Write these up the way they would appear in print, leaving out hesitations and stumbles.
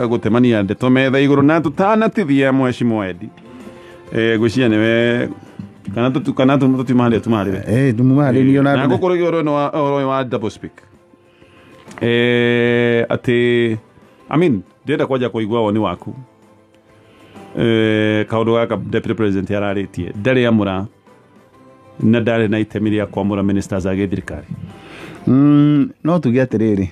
gutemania ndeto metha iguru na tutanatithia mheshimiwa Edi gwiciria niwe kana tutimahari tumahari niyo na gukorogio oro wa double speak ati ndenda kwaja kuigua woni waku kaundu gaka deputy president yararitie ndari amura na ndari na itemi ria kwamura ministers a githirikari no tuge atiriri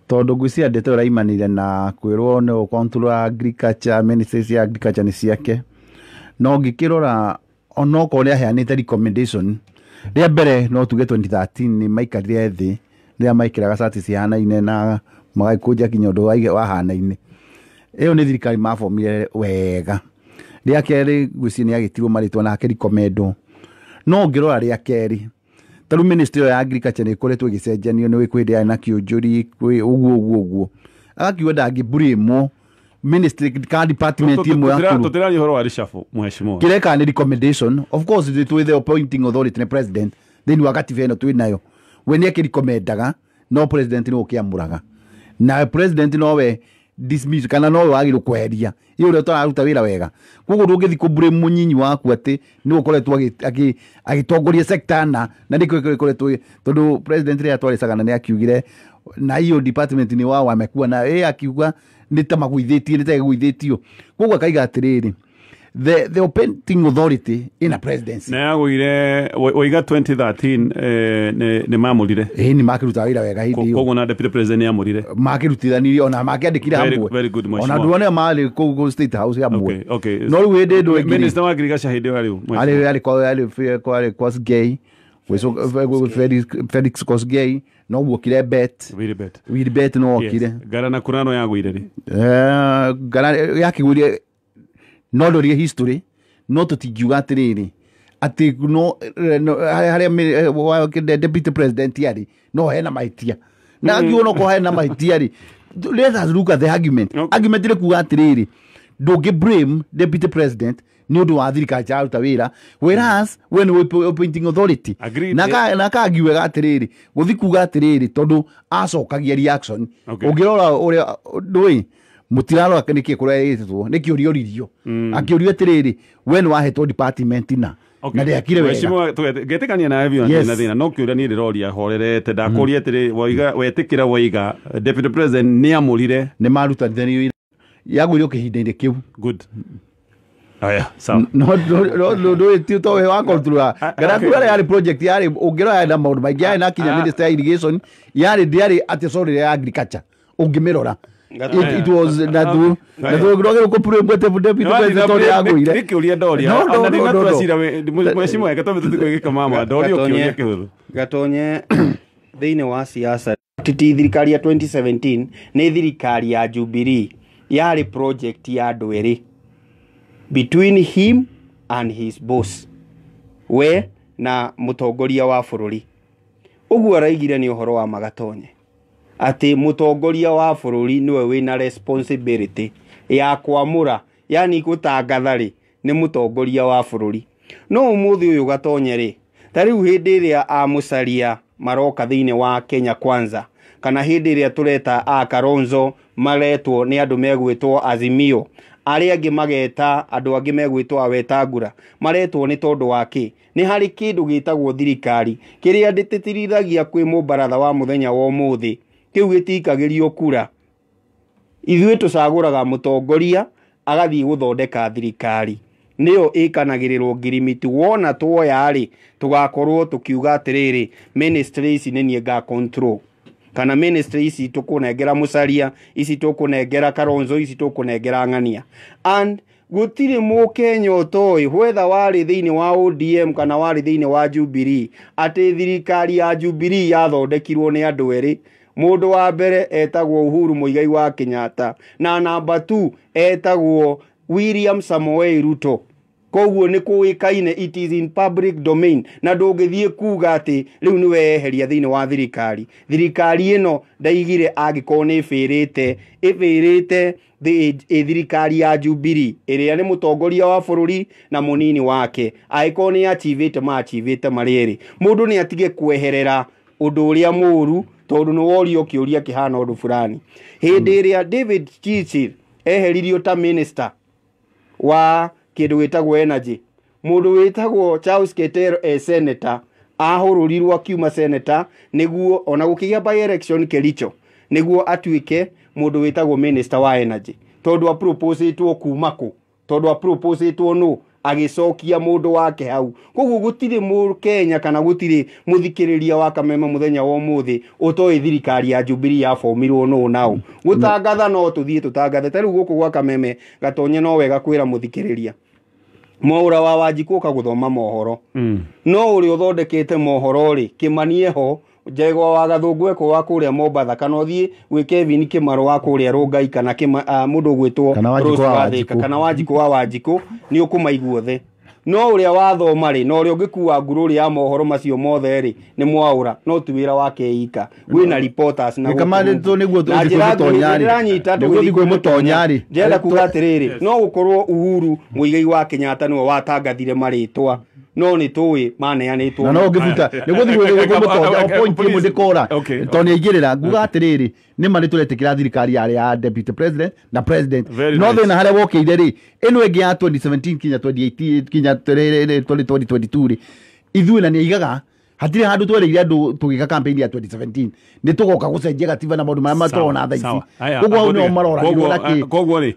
tondu ngwiciria ndeto raimanire na kwirwo no control agriculture ministries ya agriculture ni ciake no ngikirora onoko ria heanite recommendation ria mbere no tuge 2013 ni maikarire thi ria maikiraga sati cihanaine na magaikuja kinyondo wahanaine iyo ni thirikari mafomire wega ria keri gwiciria ni agitirwo maritwa na recommendo no ngirora ria keri taru ministry ya agriculture ni koretwo gicenjanio ni wikwindia na kiunjuri kwi uguo agakiwa ndangibrimwo ministry ka department imwe ya tutirani horo wa reshuffle mheshimiwa kireka ni recommendation of course it with the appointing authority the president then wakati veno twinayo when yake recomendaga no president ni ukiamuraga na president nowe dismiss kana no wagiro kweria iyo ndo tararuta wira wega kugo ndungithi kubure munyinyi waku ati ni ukoretwo agitongoria sector na ndiko ikoretwo tondu president ria twarisagana ni akiugire na iyo department ni wao amekuwa na akiuga nitamagwithitie nitagwithitio kugo akaiga atiriri the appointing authority in a presidency na yaguire oiga 2013 ni mamurire ni makiruta wira wega hindi iyo kogo na deputy president ni amurire makirutithanirie ona makiandikira hamwe very good mheshimiwa ona duone mali kogo state house hamwe okay no wede ndo minister wa agriculture hindi wali ali Kiengei Felix Kiengei no wokire bet no wokire garana kurano yaguire ri garana yakiguire no dorie history no tutingiuga atiriri ati no haria deputy president yari no hena maitia na agiuno ko hena maitia ri let us look at the argument ile kuga atiriri doge blame deputy president ni undu wa thirikari ya ruta wira whereas when we appointing authority na ka agiwe atiriri guthi kuga atiriri tondu acokagia reaction ungirora uria ndui mutiralo akaniki kuria yitwo nikiurio ririo akiurio atiriri when wahetwo department na ndia kire wega mheshimiwa getekania na hivyo na thina no kiuria ni riroria horerete ndakuria atiri waiga wetikira waiga deputy president ni amurire ni marutanithanio yagurio kihinda-ini kiu good aya sawa no tito we wa control gara yari project yari ungirora na maundu maingi yari na kinya minister irrigation yari diari ati sorry ya agriculture ungimirora it was nadu grogero ko pure deputy president ori aguire kiuria doria na ndina twacira mheshimiwa ekatombe tutikugika mama doria kiuria kihuru Gatonye thiini wa siasa titi thirikari ya 2017 ni thirikari ya Jubilee yari project ya ndweri between him and his boss we na mutongoria wa bururi uguo araigire ni uhoro wa Gatonye ati mutongoria wa bururi niwe wina responsibility ya kwamura yani gutangathari ni mutongoria wa bururi no umuthi uyu Gatonye ri tariu hindi ria amucaria maroka thiini wa Kenya Kwanza kana hindi ria tureta a Kalonzo maretwo ni andu megwitwo Azimio ari angi mageta andu angi megwitwo Awetangura maretwo ni tondu wake ni hari kindu gitagwo thirikari kiria ndititirithagia kwi Mbaratha wa muthenya wa umuthi kiu gitikagirio kura ithuĩ tucaguraga mutongoria agathii guthondeka thirikari niyo ikanagirirwo ngirimiti wona tuoya ri tugakorwo tukiuga atiriri ministry ici ni ga control kana ministry ici tukunengera mucaria ici tukunengera Kalonzo ici tukunengera ng'ania and gutire Mukenya utoi whether wari thiini wa ODM kana wari thiini wa Jubilee ati thirikari ya Jubilee yathondekirwo ni andu eri mundu wa mbere etagwo Uhuru Muigai wa Kenyatta na number 2 etagwo William Samoei Ruto koguo ni kuikaine it is in public domain na ndungithie kuga ati riu ni weheria thiini wa thirikari ino ndaigire agiko ni ifirite thirikari ya Jubilee iria ni mutongoria wa bururi na munini wake aikoni achievite mariri mundu ni atige kweherera undu uria muru tondu no worio kiuria kihana undu fulani hindi iria David Chirchir eheririo ta minister wa kindu witagwo energy mundu witagwo Charles Ketero senator ahururirwo akiuma senator niguo ona gukigia by election Kericho niguo atuike mundu witagwo minister wa energy tondu a proposetwo kumako tondu a proposetwo no agicokia mundu wake hau koguo gutire mu Kenya kana gutire muthikiriria wa Kameme muthenya wa umuthi utoi thirikari ya Jubilee ya formirwo no nao gutangatha no tuthie tutangathe tari guku gwa Kameme Gatonye no wega kwira muthikiriria Mwaura wa Wanjiku kaguthoma mohoro no uri uthondekete mohoro ri Kimanie ho Njegwa wa Gathungwe ko wa kuria Mombatha kana uthie gwi Kevin Kimaro wa kuria Rongai kana mundu gwitwo kana Wanjiku wa Wanjiku ni ukumaigua the no uria wathoma ri no uria ungikuwa ngururi ya mohoro macio mothe ri ni Mwaura no tuwira wake ika wina reporters na kamandu niguo tutonyari niguo mutonyari jenda kuga atiriri no gukorwo Uhuru muigai wa Kenyatta niwe watangathire maritwa no ni tuwi maneanitwo no ngibuta niguo mutonya point mu ndikora toni igirira nguga atiriri ni mari turetikira thirikari ya deputy president na president no thina hare wokeire ri eno egi ya 2017 kinya 2018 kinya 2022 ri ithuina ni igaga hatire handu twereire andu tugika campaign ya 2017 ni tugoka gucenjia gatiba na maundu mara matona tha ici koguo no marora koguo ri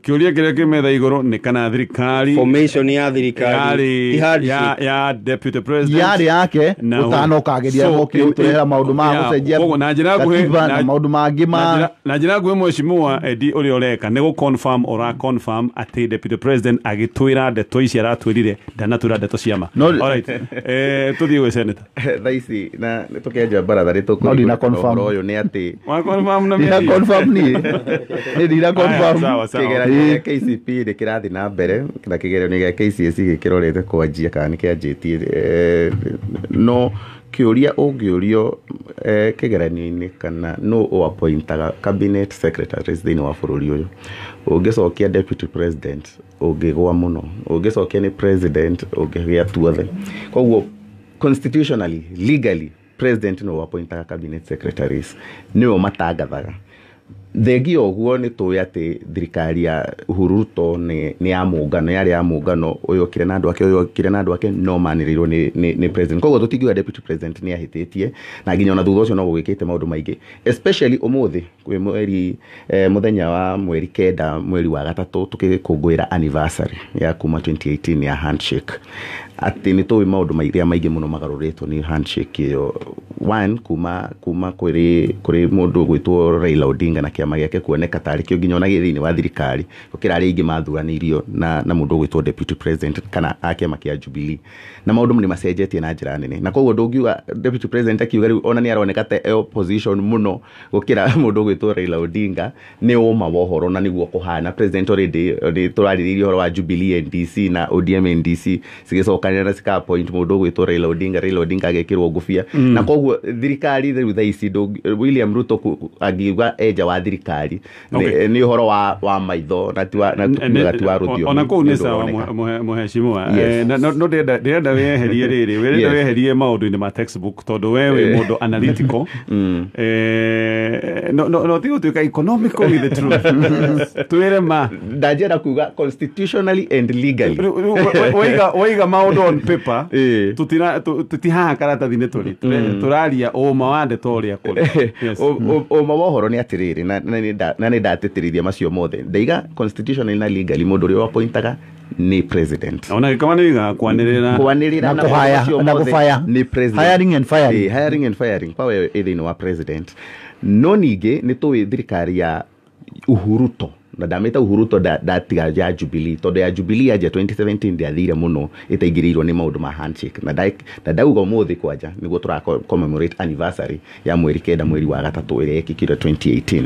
kiuria kiria kimetha iguru ni kana thirikari formation ya thirikari ya deputy president yari yake utanokageria gokire turehera maundu ma gucenjia koguo na njira nguhe na maundu mangi ma na njira nguhe mheshimiwa Edi uri oreka ni go confirm ora confirm ati deputy president agitwira ndeto ici aratwirire ndanatura ndeto ciama alright tuthie we senator thaisi na tukenja Mbaratha rituko na confirm uyu ni ati wa confirm na na confirm ni ndira confirm kigeranio KCP ni kirathi na mbere na kigeranio gya KCSE gikirorete kwanjia kana kianjitie no kiuria ungiurio kigeranio-ini kana no appointaga cabinet secretaries thini wa bururi uyu ungicokia deputy president ungigwa muno ungicokia ni president ungigia tuothe koguo constitutionally legally president no appointaga cabinet secretaries niyo matangathaga thegio guo ni tuya ati thirikari ya Ruto ni ya muungano yari ya muungano uyu kire na andu ake no manirirwo ni president koguo tutingiwa deputy president ni ahititie na nginya ona thutha ucio no gugikite maundu maingi especially umuthi kwi mweri muthenya wa mweri kenda mweri wa gatatu tukikungwira anniversary ya kuma 2018 ya handshake ati ni tuwi maundu maingi muno magaruritwo ni handshake iyo one kuma kuri mundu gwitwo Raila Odinga na kiama giake kuoneka tari kio nginya ona githini wa thirikari ukirari ingi mathuranirio na mundu gwitwo deputy president kana akiama kia Jubilee na maundu ni macenjetie na njira nene na koguo ndungiuga deputy president akiuga riu ona ni aroneka ta opposition muno gukira mundu gwitwo Raila Odinga ni uma wohoro na niguo kuhana president already turariririo horo wa Jubilee NDC na ODM NDC sigicokanira na sika point mundu gwitwo Raila Odinga agekirwo ngufia na koguo thirikari riu tha ici William Ruto agiuga eja wa thirikari ni horo wa maitho na tiwa ruthio ona ko ni sawa muheshimiwa no ndenda weherie riri wenda weherie maundu ni ma textbook tondu wewe mundu analytical no tigo tuka economical with the truth tuere ma ndajera kuga constitutionally and legally waiga maundu on paper tutihaha karatathi-ini turaria uma wande toria kuri uma wohoro ni atiriri na ni ndatetirithia macio mothe ndaiga constitutionally na legally mundu uri appointaga ni president ona kama ni kwanirira na kufaya ni president hiring and firing power ithini wa president no ningi ni tuwi thirikari ya Uhuruto na dameta Uhuruto datiga ya Jubilee tondu ya Jubilee ya 2017 ndiathire muno itaingirirwo ni maundu ma handshake na dauga muthi kwanja niguo tura commemorate anniversary ya mweri kenda mweri wa gatatu ire ekikire 2018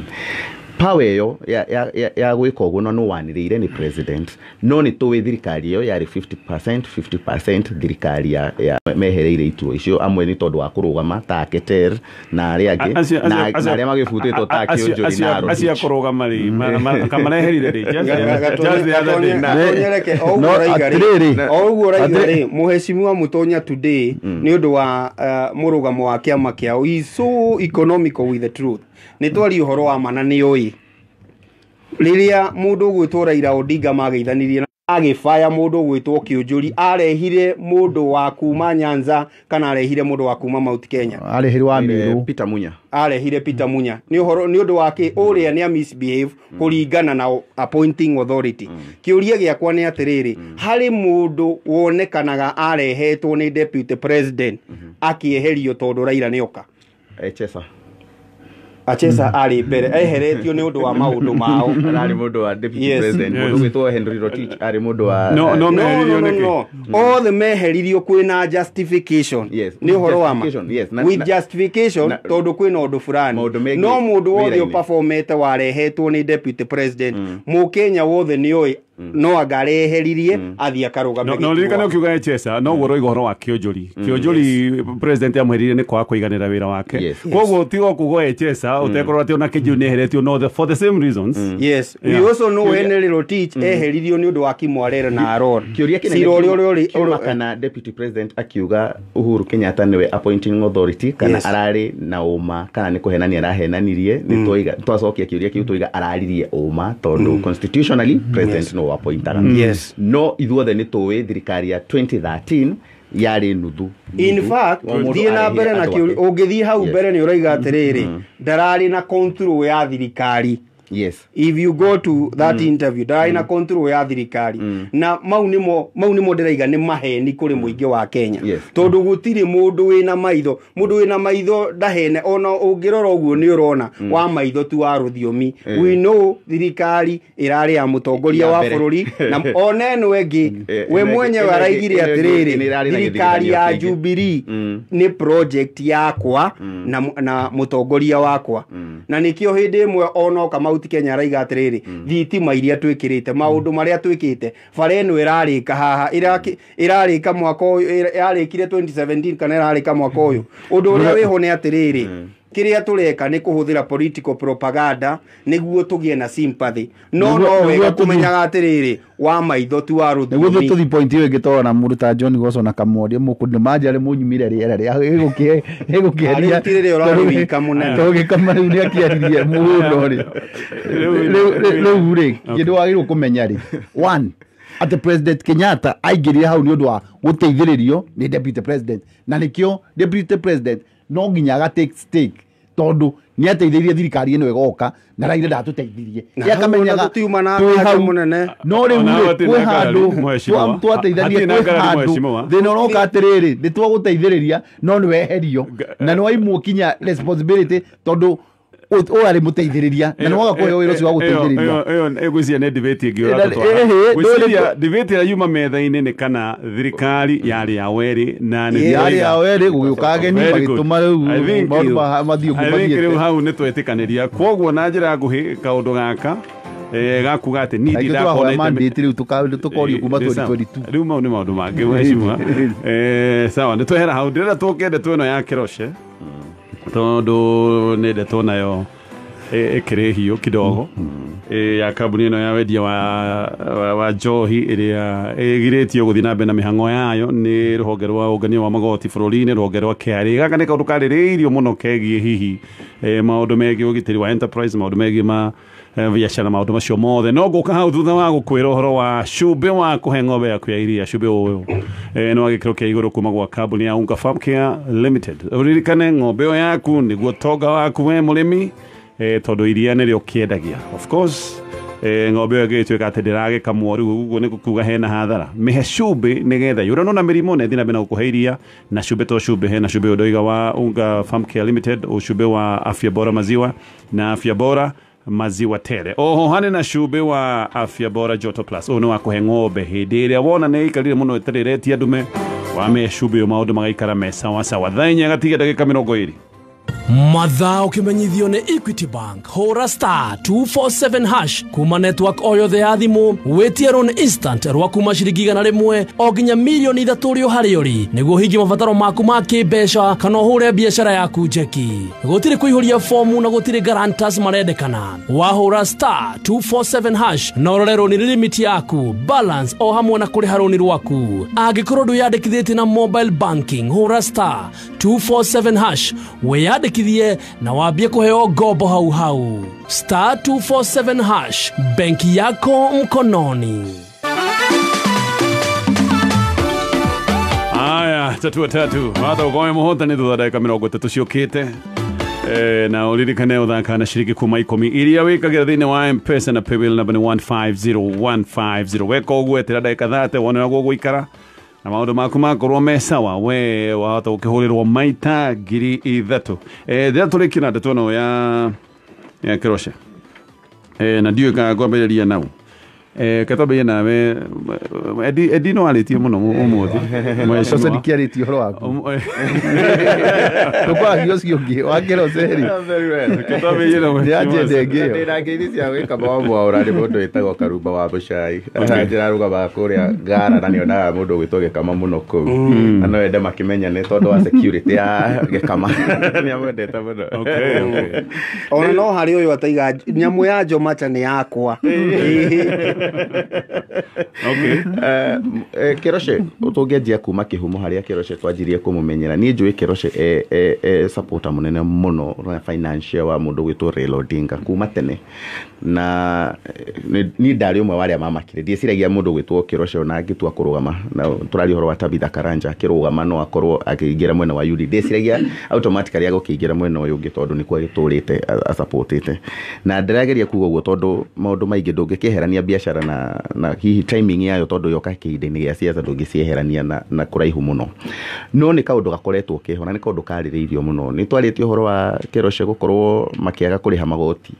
power yo ya gwika uguo no wanirire ni president no ni tuwe thirikari yo yari 50% thirikari ya mehereire ituo icio amwe ni tondu wa kurugama ta Keter na ari angi na ari magifutitwo ta Kionjori na Rotich acia kurugama ri kamareherire ri oguo raigari muheshimiwa Mutonya today ni undu wa murugamo wa kiama kiao is so economical with the truth ni twari uhoro wa mana ni oi riria mundu gwitwo Raila Odinga mageithanirie na agifaya mundu gwitwo Kionjori arehire mundu wa kuma Nyanza kana arehire mundu wa kuma Mount Kenya arehire wa Miru Peter Munya arehire Peter Munya ni uhoro ni undu wake uria ni misbehave kuringana na appointing authority kiuria giakwa ni atiriri hari mundu wonekanaga arehetwo ni deputy president akieherio tondu Raila ni oka Achesa ari mbere eheretio ni undu wa maundu mao ari mundu wa deputy president mundu gwitwo Henry Rotich ari mundu wa no all the meheririo kwina justification ni uhoro wa ma with justification tondu kwina undu fulani no mundu wothe performete warehetwo ni deputy president mu Kenya wothe ni oi no agareheririe athia karugamira no lirikana ukiuga Achesa no goro igoro wa Kionjori president amwerire ni kwa kuiganira wira wake koguo tigo kugo Achesa utekorwo ati ona Kionjori neheretio no for the same reasons yes we also know Henry Rotich eheririo ni undu wa Kimwarere na Aror kiuria kinene kana deputy president akiuga Uhuru Kenyatta niwe appointing authority kana arari na uma kana ni kuhenania arahenanirie ni twiga twacokia kiuria kiu twiga araririe uma tondu constitutionally president no appointaga no ithuothe ni tuwe thirikari ya 2013 yari nuthu in fact thie na mbere na kiuria ungithi hau mbere ni uraiga atiriri ndarari na control ya thirikari if you go to that interview darari na control ya thirikari na mau nimo ndiraiga ni maheni kuri muingi wa Kenya tondu gutiri mundu wina maitho ndahene ona ungirora uguo ni urona wa maitho tu wa ruthiomi we know thirikari irari ya mutongoria wa bururi na oneno engi we mwenyewe araigire atiriri thirikari ya Jubilee ni project yakwa na mutongoria wakwa na nikio hindi imwe ono kama Kenya raiga atiriri thitima iria twikirite maundu maria twikite fareno irarika haha irarika mwaka uyu yarikire 2017 kana irarika mwaka uyu undu uria wiho ni atiriri kiria tureka ni kuhuthira political propaganda niguo tugie na sympathy no wega kumenyaga atiriri wa maitho tu wa ruthumi niguo tuthi point iyo ingitora na muruta John Goso na Kamwodi mukundu majare munyumire riera ria egukiaria tirire urarika munene toge kama ni akiaririe muno ri ri kindu wagirwo kumenya ri one at president Kenyatta aigirire hau ni undu wa guteithiririo ni deputy president na nikio deputy president no nginya ga take stake tondu ni ateithirie thirikari ino igoka na Raila ndatuteithirie ya kamenyaga tutiuma na ngaka munene no ri kwe handu twateitharie kwe handu thina roka atiriri ni twaguteithiriria no ni weherio na ni waimu kinya responsibility tondu o ari muteithiriria na no gakoyo wiro cio guteithiriria egwisia ne debate ingiura debate ya yuma metha-ini ni kana thirikari yari ya weri na ni yari ya weri gugiukage ni magituma riu mathiu kumathie riu hau ni twetikaniria koguo na njira nguhi kaundu gaka gakuga ati ni ndakona mandate riu tukorio kuma 2022 riu mau ni maundu mangi mheshimiwa sawa ni twehera hau ndirenda tukende tweno ya kiroshe tondu nende tonayo ekire hiyo kidogo ya kabuni no ya wendia wa njohi iria igiretio guthi na mbere na mihango yayo ni ruhonge rwa ungania wa magoti bururi-ini ruhonge rwa KRA gaka ni kaundu kaririirio muno kegie hihi maundu megie ugitiri wa enterprise maundu megie ma biashara maundu macio mothe no nguka hau thutha wa gukwira uhoro wa cumbi wa kuhe ng'ombe yaku ya iria cumbi uyu no agikiro kia iguru kuma gwa kambuni ya Unga Farm Care Limited uririkane ng'ombe yo yaku niguo tonga waku we murimi tondu iria nirio kiendagia of course ng'ombe yo gitwika ati ndiragikamwo riu uguo ni kuga hena hathara mihe cumbi nigetha yurano na mirimo na thina bena gukuhe iria na cumbi to cumbi hena cumbi udoiga wa Unga Farm Care Limited cumbi wa Afya Bora Maziwa na Afya Bora Maziwa Tele oho hane na cumbi wa Afya Bora Joto Plus ono wakuhe ng'ombe hindi iria wona ni ikarire muno itireretia ndume wa me cumbi maundu magaikara me sawa sawa thainya gatiga ndagika 20 Mathaa ukimenyithio ni Equity Bank. Hora star 247 hash kuma network o yothe ya thimu wetie run instant rwa kuma ciringi 100 o nginya milioni 3 hari uri niguo hingi mabataro maku ma kimbeca kana hure biashara yaku njeki. Gutiri kuihuria fomu na gutiri guarantors marendekana. Wahura star 247 hash na urorero ni limit yaku balance o hamwe na kuri haroni rwaku. Agikorwo ndu yandikithite na mobile banking hura star 247 hash we yandikithie na wambie kuheo ngombo hau hau. Star 247 hash benki yako mkononi. Aya, tatu hata ugoe muhotani thutha ndagika 30 ciukite na uririkane uthaka na ciringi kuma 10 iria wikagira thini wa M-Pesa na paybill number 150150 weka uguo etira ndagika 30 wone naguo guikara na maundu maku makorwo me sawa we wahota ukihurirwo maita 3,000 thia turikina ndeto no ya kiroshe na ndio ngwambiriria nau katobe nawe edi no alitie muno umuthi sasa dikiariti horo waku kwa hiyo sio ngi wakero seri very well katobe nawe yaje dege ndira ngiri cia gwika mambo aura ni mundu witagwo karumba wa bucai ndira ruga ba kuria gara na niona mundu gwitwo gikama muno ku na no ende makimenya ni tondu wa security ya gikama ni amwendete muno okay ona no hari uyu ataiga nyamu ya Njomacha ni yakwa. okay Kiroshe utungenjia kuma kihumo haria Kiroshe twanjirie kumumenyera ni njui Kiroshe supporter munene muno na financial wa mundu gwitwo Raila Odinga kuma tene na ni ndari umwe waria mamakire ndiciragia mundu gwitwo Kiroshe ona agitua kurugama na turari horo wa Tabitha Karanja akirugama no akorwo akiingira mwena wa UD ndiciragia automatically agokiingira mwena uyu ungi tondu ni kwa giturite supportite na ndirageria kuga uguo tondu maundu maingi ndungikeherania biashara na hihi timing yayo tondu yoka kiinde-ini gia siasa ndungicieherania na kuraihu muno no ni kaundu gakoretwo kehona ni kaundu kaririirio muno ni twaritio horo wa Kiroshe gukorwo makiaga kuriha magoti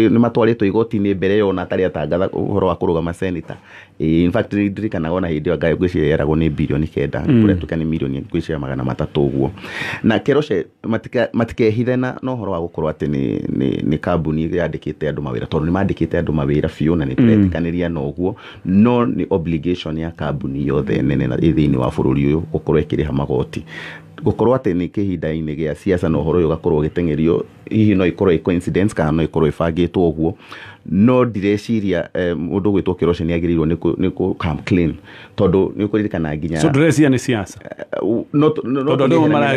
ni matwaritwo igoti-ini mbere yo na tari atangatha horo wa kurugama senator in fact ndirikana ona hindi ngae gwiciria yeragwo ni bilioni 9 kuretuka ni milioni gwiciria 300 uguo na Kiroshe matikehithena no horo wa gukorwo ati ni kambuni yandikite andu mawira tondu ni mandikite andu mawira fiu na ni turetikaniria no uguo no ni obligation ya kambuni yothe nene na ithini wa bururi uyu gukorwo ikiriha magoti gukorwo ati ni kihinda-ini gia siasa no horo yo gakorwo gitengerio hihi no ikorwo coincidence kana no ikorwo ifangitwo uguo no direciria mundu gwitwo Kiroshe ni agirirwo ni ku come clean tondu ni kuririkana nginya so dresia ni siasa no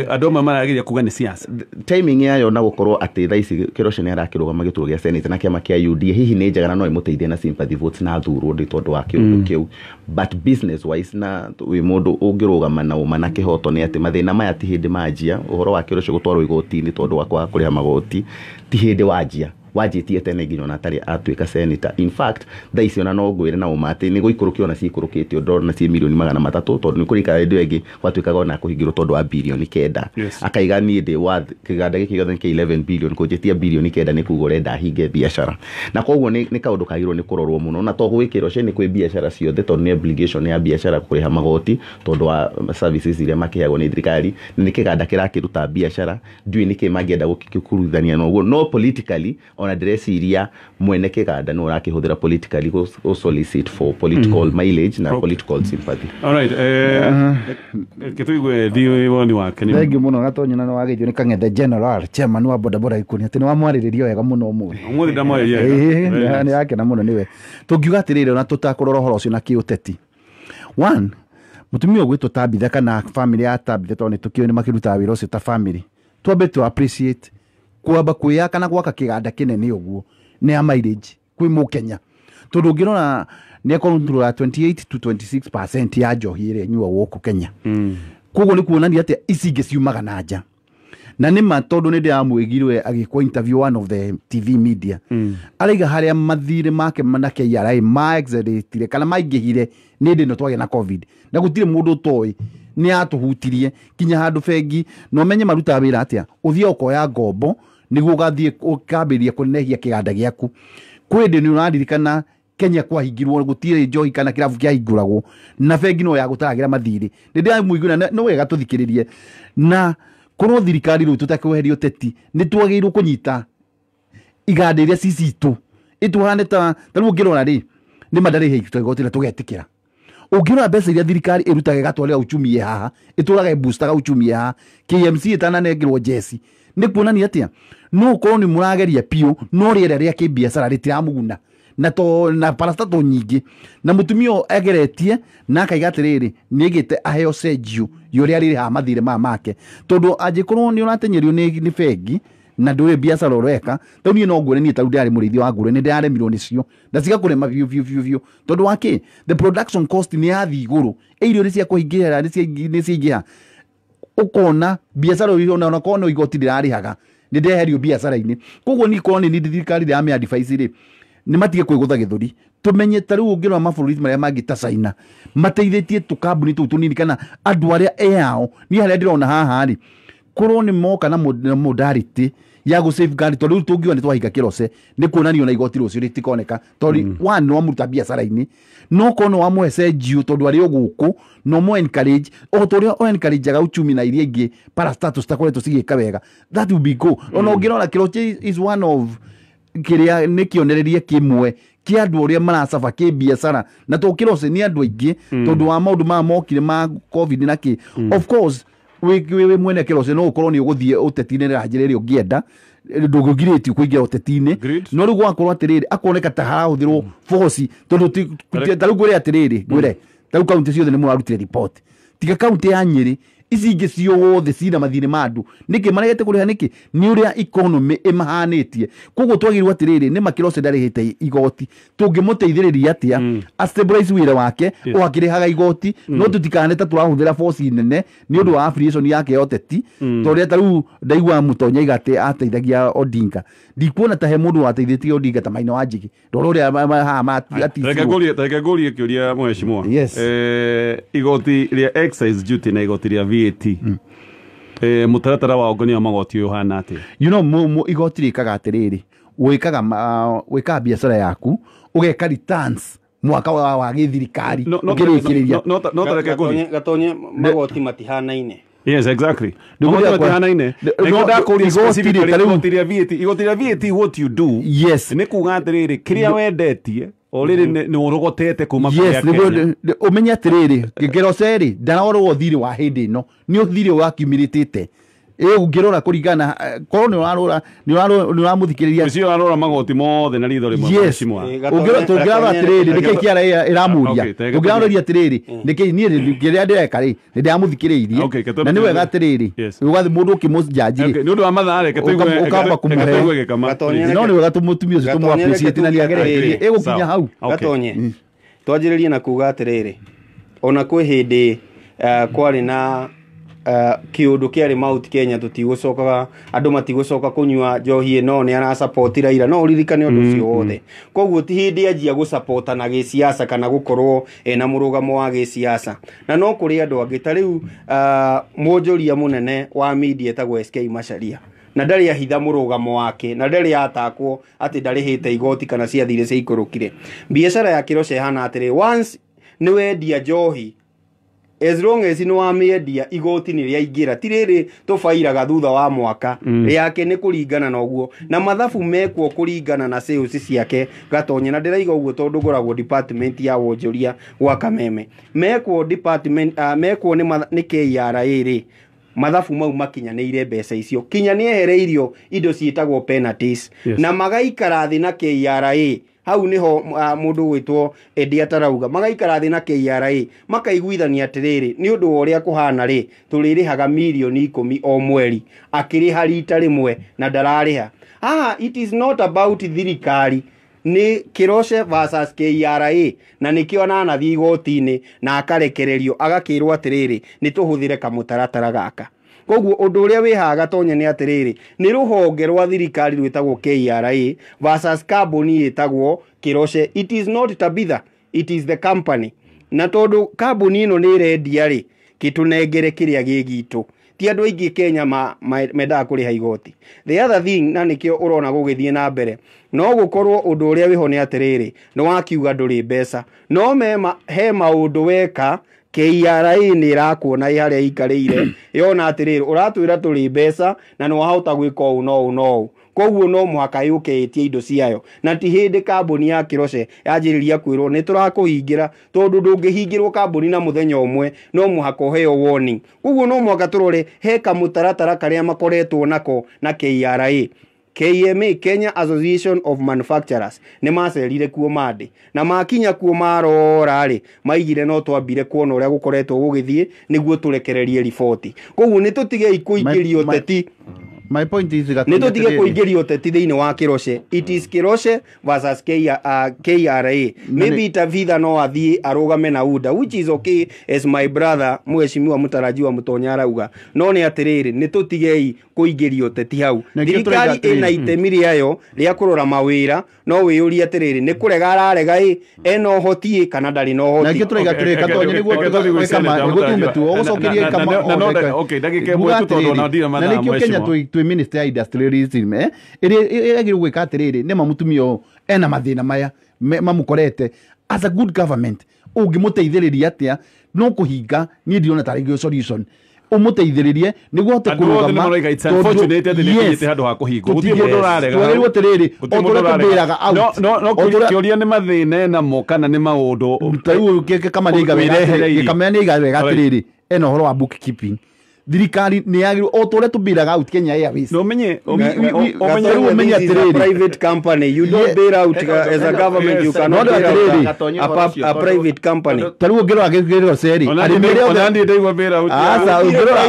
adoma maragiria kuga ni siasa timing yayo na gukorwo ati thaisi Kiroshe ni arakirugama gituo gia senate na kiama kia UD hihi ni njagana no imuteithie na sympathy votes na thurwo ndi tondu wa kiundu kiu but business wise na wi mundu ungirugama na uma na kihoto ni ati mathina maya ti hindi manjia uhoro wa Kiroshe gutwarwo igoti-ini tondu wa kwa kuriha magoti ti hindi wanjia wajitie tene nginya na tari atuika senator in fact thaisi ona no ngwire na umate ni guikurukio na ciikurukitio ndoro na ci milioni 300 tondu ni kurika endo egi watuika gona kuhingirwo tondu wa bilioni 9 akaiga ni ndi wa kiganda giki gothe ke 11 billion kujitia bilioni 9 ni kugore ndahinge biashara na koguo ni kaundu kagirwo ni kurorwo muno na to gwikirwo ni kwi biashara ciothe tondu ni obligation ya biashara kuriha magoti tondu wa services iria makiheagwo ni thirikari ni kiganda kirakiruta biashara ndui ni kimangienda gukikurithania no uguo no politically ona dressiria mwene kiganda no rakihuthira politically go solicit for political mileage na political sympathy. All right kituigwe dio woni wake ni thengi muno gatonyana no wagithio ni Kang'ethe general chairman wa bodaboda ikuni ati ni wamwariririo wega muno umuthi ndamoye ni yake na muno niwe tungiuga atirire na tutakurora horo ucio na kiuteti one mutumia gwitwo Tabitha kana family ya Tabitha tondu tukio ni makiruta wira ucio ta family twambe to appreciate kwamba kwiyaka na gwaka kiganda kinene uguo ni a mileage kwi Mukenya tondu ngirona ni control 28 to 26% ya njohi ire nyua guku Kenya koguo ni kuonania ati icinge ciumaga na nja na ni ma tondu ni ndiamwigirwe agikwa interview one of the TV media ariga haria mathire make manake yarai ma exeditire kana maingihire ni ndi no twage na covid na gutire mundu toy ni atuhutirie kinya handu bengi no menye maruta wira atia uthie ukoya ngombo niguo gathie ukambiria kunehia kiganda giaku kwende ni unadirikana Kenya kwa hingirwo gutire njohi kana kirabu kia hinguragwo na bengi no ya gutaragira mathiri ndindi amwiguna no wega tuthikiririe na korwo thirikari rĩu tũtakweherio teti nĩ twagĩrĩirwo kũnyita iganda iria cicitũ ituhane ta rĩu ũngĩrora rĩ nĩ mandarĩ hĩtu igoti na tũgetĩkĩra ũngĩrora mbeca iria thirikari ĩrutaga ĩgatwarĩra uchumi haha ĩtũraga boostaga uchumi haha KMC ĩtananengerwo jesi nĩ kuonania atĩa no korwo nĩ mũrageria piũ no rĩera rĩa kĩbiacara rĩtiramuguna na parastato nyingĩ na mũtumia ageretie na akaiga atĩrĩrĩ nĩgĩte aheo cenjio yũrĩa rĩrĩ ha mathirĩ make tondũ angĩkorwo nĩ ũratenyerio nĩ bengi na ndũrĩ biacara ũreka tondũ niĩ no ngwĩre niĩ tarũ ndĩarĩ mũrĩithia wa ngũrwe nĩ ndĩraremirwo nĩcio na cigakũrema biũ tondũ wakĩ the production cost nĩ yathi igũrũ irio nĩ cia kũingĩra nĩ ciaingĩha ũkona biacara ona korwo igoti rĩrarĩhaga nĩ ndeherio biacara-inĩ koguo niĩ korwo nĩ thirikari ya me advice rĩ nĩ matige kwĩgũtha gĩthũri tumenye tarĩu ũngĩrora mabũrũri marĩa mangĩ ta China mateithĩtie tũkambuni tũu tũnini kana andũ arĩa eao niĩ harĩa ndĩrona haha rĩ korwo nĩ moka na modality ya gũ safeguard tondũ rĩu tũngiuga nĩ twahinga kĩrose nĩ kuonanio na igoti rũcio rĩtikoneka tondũ one no mũruta biacara-inĩ no korwo no wamũhe cenjio tondũ arĩ o gũkũ no mo encourage o tũrĩa o encourage aga uchumi na iria ingĩ parastatus takoretwo cigĩka wega that will be go ona ũngĩrora kĩroche is one of kĩrĩa nĩ kĩonereria kĩmwe kia andũ ũrĩa maracaba kĩbiacara na tũkĩrose nĩ andũ aingĩ tondũ wa maũndũ maya mokire ma covid na kĩ of course we mwene kĩrose no ũkorwo nĩ ũgũthiĩ ũteti-inĩ na njĩra ĩrĩa ũngĩenda ndũgũgirĩtio kũingĩra ũteti-inĩ no rĩu gwakorwo atĩrĩrĩ akoneka ta harahũthĩrwo force tondũ tarĩu ngwĩre atĩrĩrĩ ngwĩre tarĩu kaunti ciothe nĩ mũrarutire report tiga kaunti ya Nyĩrĩ ici ingĩ ciothe cina mathirĩ ma andũ nĩkĩ maregete kũrĩha nĩkĩ nĩ ũrĩa economy ĩmahanĩtie koguo twagĩrĩirwo atĩrĩrĩ nĩ makĩrose ndarĩhĩte igoti tũngĩmũteithĩrĩria atĩa stabilize wĩra wake o akĩrĩhaga igoti no tũtikane ta tũrahũthĩra force nene nĩ ũndũ wa affiliation yake yoteti tondũ tarĩu ndaigua Mũtonya igate ateithagia Odinga ndikuona ta he mũndũ wateithĩtie Odinga ta Maina wa Njigi ndoro ũrĩa reke ngũrie kĩũria mheshimiwa igoti rĩa excise duty na igoti rĩa VAT mũtaratara wa ũngania wa magoti ũyũ hana atĩa you know igoti rĩkaga atĩrĩrĩ wĩkaga biacara yaku ũgeka returns mwaka wa gĩthirikari ũkĩrĩkĩrĩria no tareke ngũrie Gatonye magoti matihanaine yes exactly magoti matihanaine nĩguo ndakũria specifically igoti rĩa VAT what you do yes nĩ kuga atĩrĩrĩ kĩrĩa wendetie o rĩrĩ nĩ ũrogotete kuma yes ũmenye atĩrĩrĩ ngĩrose rĩ ndarorwo thirĩ wa hĩndĩ ĩno nĩ ũthirĩ wakiumĩrĩtĩte ũngĩrora kũringana korwo nĩ ũramũthikĩrĩria ũcio arora magoti mothe na ritho rĩmwe mheshimiwa tũngĩrora atĩrĩrĩ nĩkĩ kĩara ĩramũria tũngĩroria atĩrĩrĩ nĩkĩ niĩ kĩrĩa ndĩreka rĩ nĩ ndĩramũthikĩrĩirie na nĩ wega atĩrĩrĩ ũgathi mũndũ ũkĩmũjanji nĩ ũndũ wa mathaa reke ũkamba kũmũhe no nĩ wega tũmũtumia ũcio tũmũ-appreciate na nĩageretie ĩgũkinya hau Gatonye twanjĩrĩrie na kuga atĩrĩrĩ ona kwĩ hĩndĩ kwarĩ na kĩũndũ kĩarĩ Mount Kenya tũtigũcokaga andũ matigũcoka kũnyua njohi ĩno nĩ arasupport Raila no ũririkane ũndũ ũcio wothe koguo ti hĩndĩ anjia gũsupport na gĩsiasa kana gũkorwo na mũrũgamo wa gĩsiasa na no kũrĩ andũ angĩ ta rĩu mwonjoria mũnene wa media etagwo SK Macharia na ndarĩ ahitha mũrũgamo wake na ndarĩ atakwo atĩ ndarĩhĩte igoti kana ciathire ciaikũrũkire biacara ya kĩroce hana atĩrĩ once nĩ wendia njohi as long as no amĩendia igoti nĩ rĩaingĩra ti rĩrĩ tũbairaga thutha wa mwaka yake nĩ kũringana na ũguo na mathabu mekwo kũringana na sales ciake Gatonye na ndĩraiga ũguo tondũ ngoragwo department ya wonjoria gwa Kameme mekwo department mekwo nĩ KRA rĩ mathabu mau makinyanĩire mbeca icio kinya nĩ ehereirio indo ciĩtagwo penalties na magaikara thĩ na KRA hau niho mũndũ gwĩtwo endia tarauga magaikara thĩ na KRA makaiguithania atĩrĩrĩ nĩ ũndũ wa ũrĩa kũhana rĩ tũrĩrĩhaga mirioni 10 o mweri akĩrĩha rita rĩmwe na ndararĩha it is not about thirikari nĩ Kĩroce versus KRA na nĩkĩo anathiĩ igoti-inĩ na akarekererio agakĩrwo atĩrĩrĩ nĩ tũhũthĩre kamũtaratara gaka koguo ũndũ ũrĩa wĩ haha Gatonye nĩ atĩrĩrĩ nĩ rũhonge rwa thirikari rwĩtagwo KRA versus kambuni ĩtagwo Kĩroce it is not Tabitha it is the company na tondũ kambuni ĩno nĩ ĩrendia rĩ kĩtũnengere kĩrĩa gĩgitũ ti andũ aingĩ Kenya mendaga kũrĩha igoti the other thing na nĩkĩo ũrona gũgĩthiĩ na mbere no gũkorwo ũndũ ũrĩa wĩho nĩ atĩrĩrĩ nĩ wakiuga ndũrĩ mbeca no he maũndũ weka KRA nä irakuona harä a ikarä yona atä rä rä å ratwä ra tå rä mbeca na nä wahota gwä ka å no å no koguo no mũhaka yå kä tie indo ciayo na ti hä ndä kambuni ya Kiroche yanjä rä ria kwä rwo nä tå rakå hingä ra tondå ndå ngä hingä rwo kambuni na må thenya å mwe no mũhaka å heo warning koguo no mũhaka tå rore he kamå taratara karä a makoretwo nako na KRA KMA Kenya Association of Manufacturers nä macerire kuo mandä na makinya kuo marora rä maigire no twambire kuona å rä a gå koretwo gå gä thiä nä guo tå rekererie riboti koguo nä tå tigei kå ingä rio teti My point is nä tå tige kå ingä rio teti thä inä wa Kiroche it is Kiroche versus KRA maybe Tavitha no athiä arå na UDA which is okay as my brother mweshimiwa mutarajiwa Mutonya arauga no nä atä rä rä nä tå tigei kå ingä rio teti hau thirikari ä na itemi rĩayo rĩa kũrora mawĩra no wĩyũrie atä rä rĩ nä kå rega ararega ena å hoti kana ndarĩ na å hoti na tå raiga Gatonye nĩguo tume tu ũgũcokerie na nĩkĩo Kenya twĩ minister ya industrialism ĩrĩa agĩrĩirwo gwĩka atä rĩ rĩ nĩ mamutumia ũyũ ena mathĩna maya mamũkorete as a good government ũngĩmũteithĩrĩria atĩa no kũhinga niĩ ndirona tarĩ gĩ solution umuteithiririe niguo hote kurugama unfortunate ati ni kuyite handu ha kuhingo gutie mundu urarega twagirwo tiriri otore out no kioria ni mathina na mo kana ni maundu taiu kama ni iga wega tiriri eno horo wa bookkeeping thirikari nä yagä o tå rä a tå mbiraga out Kenya Airways no menye menye private company you don't bail out as a government you cannot bail out a private company taru ngä rora gä rora ceri arä mä rä ona ndä ndaigua bail out asa ngä rora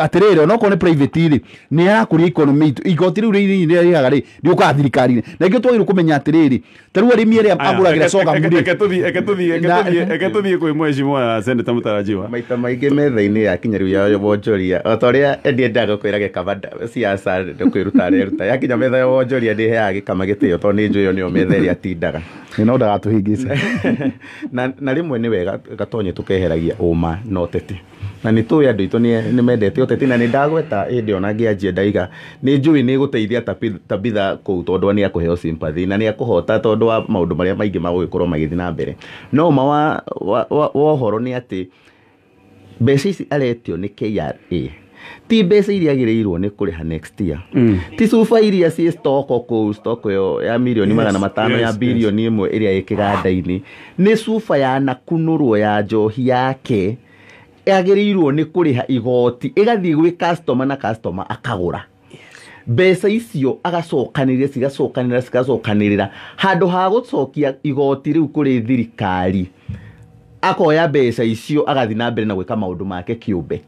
atä rä rä onoko nä private rä nä arakå ria economy itå igoti rä u rä rĩaga rĩ rä å kaga thirikari-inä na ingä twagä rwo kå menya atä rä rĩ tarä u arä mi arä a agå ragä ra coga tå thiä kwä mweshimwa Senator Mutarajiwa maita maingĩ metha-inĩ ya kinyaru ya wonjoria o ta ũrĩa endia ndaga kwĩra gĩkaba siasa kwĩruta areruta yakinya metha ya wonjoria ndĩheaga gĩkama gĩtĩo tondũ nĩ njũĩ nĩyo metha ĩrĩa atindaga no ndagatũhĩngĩce na rĩmwe nĩ wega Gatonye tũkeheragia ũma na ũteti na nĩ tũĩ andũ aitũ nĩ mendete ũteti na nĩ ndagweta hĩndĩ ona ngĩanjia ndaiga nĩ njũĩ nĩ gũteithia Tabitha kũu tondũ nĩ akũheo sympathy na nĩ akũhota tondũ wa maũndũ marĩa maingĩ magũgĩkorwo magĩthiĩ na mbere no ma wa ũhoro nĩ atĩ mbeca ici aretio nĩ KRA ti mbeca iria agĩrĩirwo nĩ kũrĩha next year ti cuba iria ciĩ stoko kũu stoko ĩyo ya mirioni 500 ya birioni 1 ĩrĩa ĩ kĩganda-inĩ nĩ cuba ya nakunũrwo ya njohi yake agĩrĩirwo nĩ kũrĩha igoti ĩgathiĩ gwĩ customer na customer akagũra mbeca icio cigacokanĩrĩra handũ ha gũcokia igoti rĩu kũrĩ thirikari akoya mbeca icio agathi na mbere na gwĩka maũndũ make kĩũmbe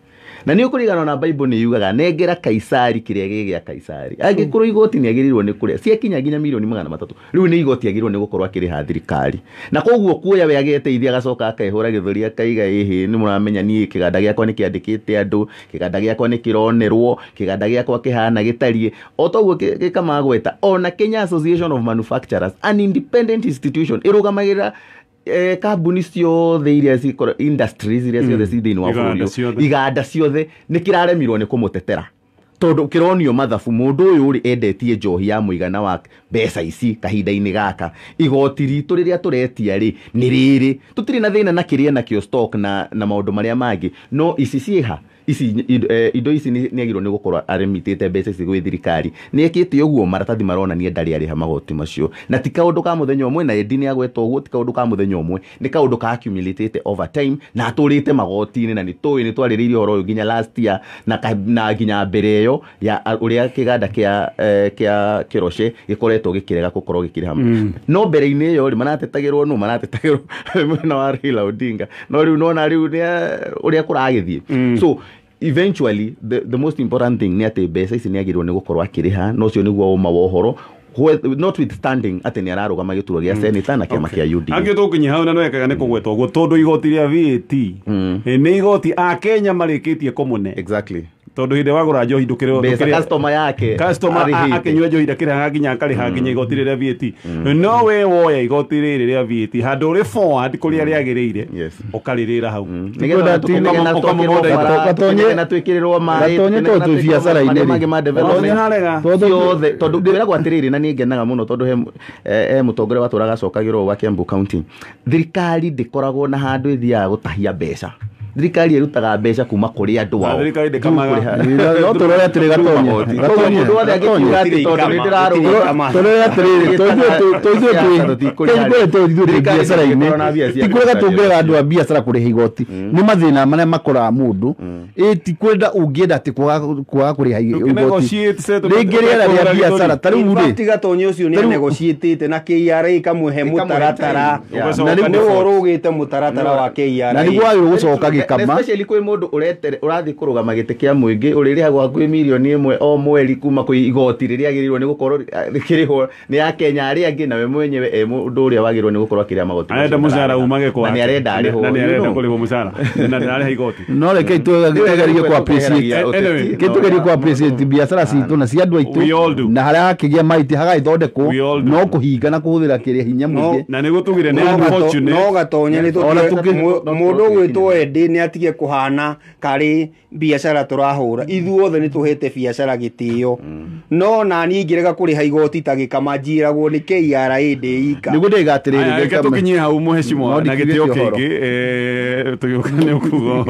na nĩ ũkũringana na Bible nĩ yugaga nengera Kaisari kĩrĩa gĩ gĩa Kaisari angĩkorwo igoti nĩ agĩrĩirwo nĩ kũrĩa ciakinya nginya mirioni 300 rĩu nĩ igoti agĩrĩirwo nĩ gũkorwo akĩrĩha thirikari na koguo kuoya we agĩteithia agacoka akehũra gĩthũri akaiga ĩhĩ nĩ mũramenya niĩ kĩganda gĩakwa nĩ kĩandĩkĩte andũ kĩganda gĩakwa nĩ kĩronerwo kĩganda gĩakwa kĩhana gĩtariĩ o toguo gĩkamagweta ona Kenya Association of Manufacturers an independent institution ĩrũgamagĩrĩra kambuni ciothe iria cikorwo industries iria ciothe ci thĩinĩ wa bũrũri iganda ciothe nĩ kĩraremirwo nĩ kũmũtetera tondũ kĩronio mathabu mũndũ ũyũ rĩ endetie njohi ya mũigana wa mbeca ici kahinda-inĩ gaka igoti ritũ rĩrĩa tũretia rĩ nĩ rĩrĩ tũtirĩ na thĩna na kĩrĩa nakĩo stock na maũndũ marĩa mangĩ no ici ciĩha ici indo ici nĩ agĩrĩirwo nĩ gũkorwo aremitĩte mbeca ici gwĩ thirikari nĩ ekĩte ũguo maratathi maronania ndarĩ arĩha magoti macio na ti kaũndũ ka mũthenya ũmwe na endi nĩ agweta ũguo ti kaũndũ ka mũthenya ũmwe nĩ kaũndũ ka accumulated over time na atũrĩte magoti-inĩ na nĩ twarĩrĩirie ũhoro ũyũ nginya last year na nginya mbere ĩyo ya ũrĩa kĩganda kĩa Kiroche gĩkoretwo gĩkĩrega gũkorwo gĩkĩrĩha no mbere-inĩ ĩyo rĩ maratetagĩrwo mwena wa Raila Odinga no rĩu nona rĩu ũrĩa kũragĩthiĩ so eventually the most important thing nĩ atĩ mbeca ici nĩ agĩrĩirwo nĩ gũkorwo akĩrĩha no ũcio nĩguo ũma wa ũhoro notwithstanding atĩ nĩ ararũgama gĩturwa gĩa seneta na kĩama kĩa UDA angĩ tũkinya hau na no ekaga nĩ kũgweta ũguo tondũ igoti rĩa VAT nĩ igoti a Kenya marĩkĩtie kũmũne exactly tondu hinde wagura njohi ndukire Mbeca customer yake customer akinywa njohi ndakire nginya akariha nginya igoti riria VAT no we woya igoti riri ria VAT handu ri forward kuria riagirire ukaririra hau nigetha na twikirirwo mai Gatonye to biacara-ini mangi ma development tondu ndwiragwo atiriri na ningenaga muno tondu he mutongoria waturaga acokagirwo wa Kiambu County thirikari ndikoragwo na handu ithiaga gutahia mbeca thirikari irutaga mbeca kuma kuri andu ao thirikari ndikamaga no turore atiri Gatonye mundu wothe angiuga ati tondu ndirarugama turore atiri toithio biacara-ini tikwenda tungera andu a biacara kuriha igoti ni mathina maria makoraga mundu tikwenda ungienda ati kwaga kuriha igoti ringi riera ria biacara tariu ri Gatonye ucio ni negotiate na KRA kamuhe mutaratara na nigu urugite mutaratara wa KRA na nigu agirwo gucoka especially kwi mundu urathi kurugama giti kia muingi uririhagwo hakuhi mirioni imwe o mweri kuma kwi igoti riria agirirwo ni gukorwo rikirihwo ni ya Kenya aria angi nawe mwenyewe mundu uria wagirwo ni gukorwo akiria magoti arenda mucara umage kwa ni arenda arihwo na ni arenda kurihwo mucara na ni ariha igoti no reke tugerie ku appreciate kitugerie ku appreciate biacara citu na cia andu aitu na haria hakigia maiti hagaithondekwo no kuhinga na kuhuthira kiria hinya mwingi na nigu tugire ni unfortunate no Gatonye ni mundu gwitwo endi ni atige kuhana kari biacara turahura ithuothe ni tuhete biacara gitio no na ni ingirega kuriha igoti tagikama njiragwo ni KRA ndika nigu ndigatiriri reke tukinyie hau muheshimiwa na gitio kingi tugiukane ukugo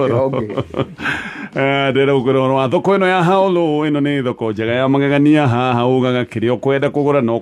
ndera gukorwo wa thoko ino ya haulu ino ni thoko njega ya magegania haha ugaga kirio kwenda kugura no